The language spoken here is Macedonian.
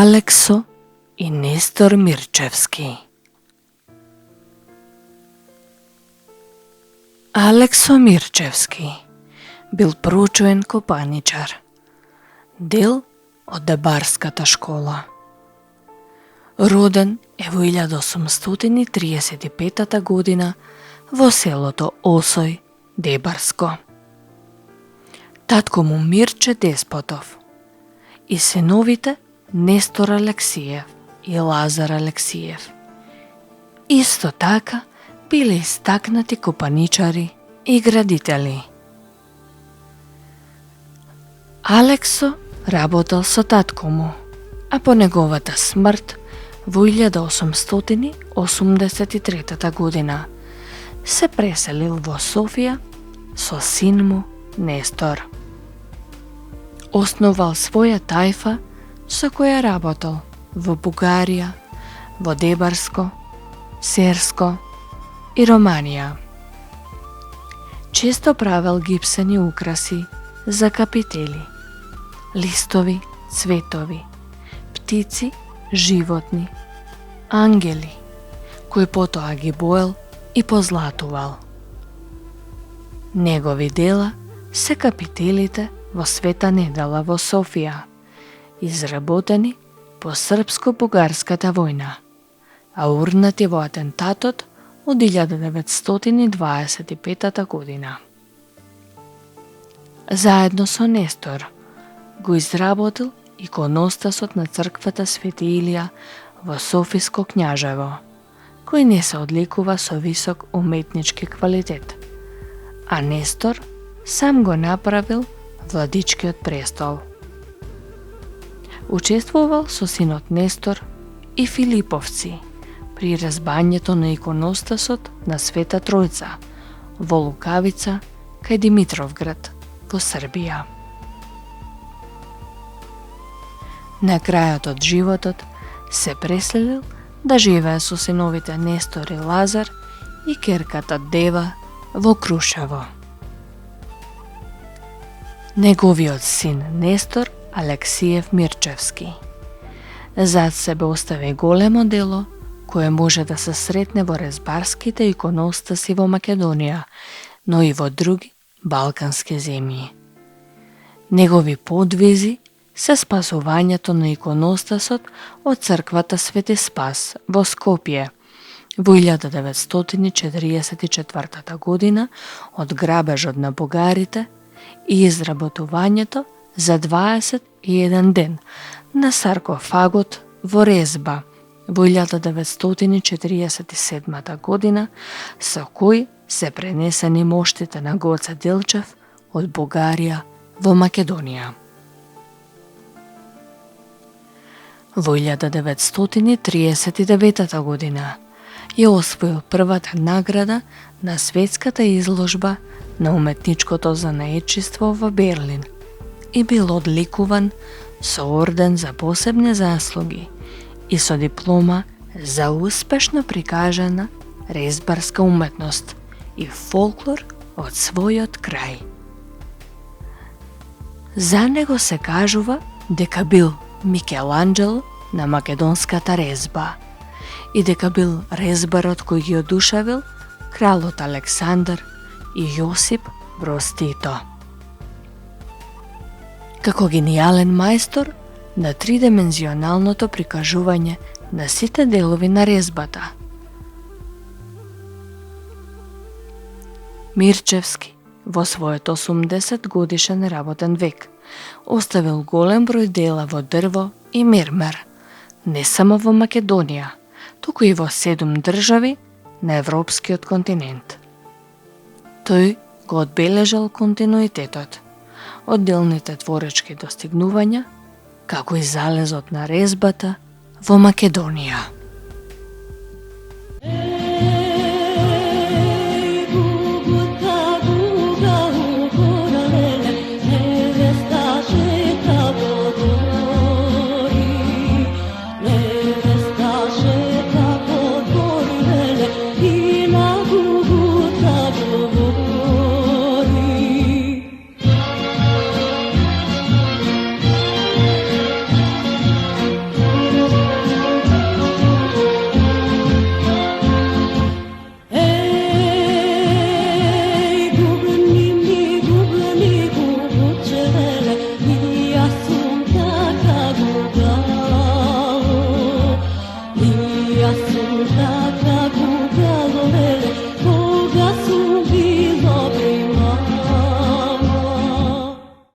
Алексо и Нестор Мирчевски. Алексо Мирчевски бил проучувен копаничар, дел од Дебарската школа. Роден е во 1835 година во селото Осој, Дебарско. Татко му Мирче Деспотов и синовите Нестор Алексиев и Лазар Алексиев. Исто така биле истакнати копаничари и градители. Алексо работел со татко му, а по неговата смрт во 1883 година се преселил во Софија со син му Нестор. Основал своја тајфа со која работел во Бугарија, во Дебарско, Серско и Романија. Често правел гипсени украси за капители, листови, цветови, птици, животни, ангели, кои потоа ги боел и позлатувал. Негови дела се капителите во Света Недела во Софија, изработени по српско-бугарската војна, а урнати во атентатот од 1925 година. Заедно со Нестор го изработил иконостасот на црквата Свети Илија во Софиско књажево, кој не се одликува со висок уметнички квалитет, а Нестор сам го направил владичкиот престол. Учествувал со синот Нестор и Филиповци при разбањето на иконостасот на Света Тројца во Лукавица кај Димитровград во Србија. На крајот од животот се преселил да живее со синовите Нестор и Лазар и керката Дева во Крушево. Неговиот син Нестор Алексиев Мирчевски зад себе остави големо дело кое може да се сретне во резбарските иконостаси во Македонија, но и во други балкански земји. Негови подвизи се спасувањето на иконостасот од црквата Свети Спас во Скопје во 1944 година од грабежот на бугарите и изработувањето за 21 ден на саркофагот во Резба во 1947 година, со кој се пренесени моштите на Гоце Делчев од Бугарија во Македонија. Во 1939 година ја освоил првата награда на светската изложба на уметничкото занаетчество во Берлин и бил одликуван со орден за посебни заслуги и со диплома за успешно прикажана резбарска уметност и фолклор од својот крај. За него се кажува дека бил Микеланџело на македонската резба и дека бил резбарот кој ги одушевил кралот Александар и Јосип Броз Тито. Како гениален мајстор на тридимензионалното прикажување на сите делови на резбата, Мирчевски во својот 80 годишен работен век оставил голем број дела во дрво и мермер, не само во Македонија, туку и во 7 држави на европскиот континент. Тој го одбележал континуитетот, одделните творечки достигнувања, како и залезот на резбата во Македонија. таква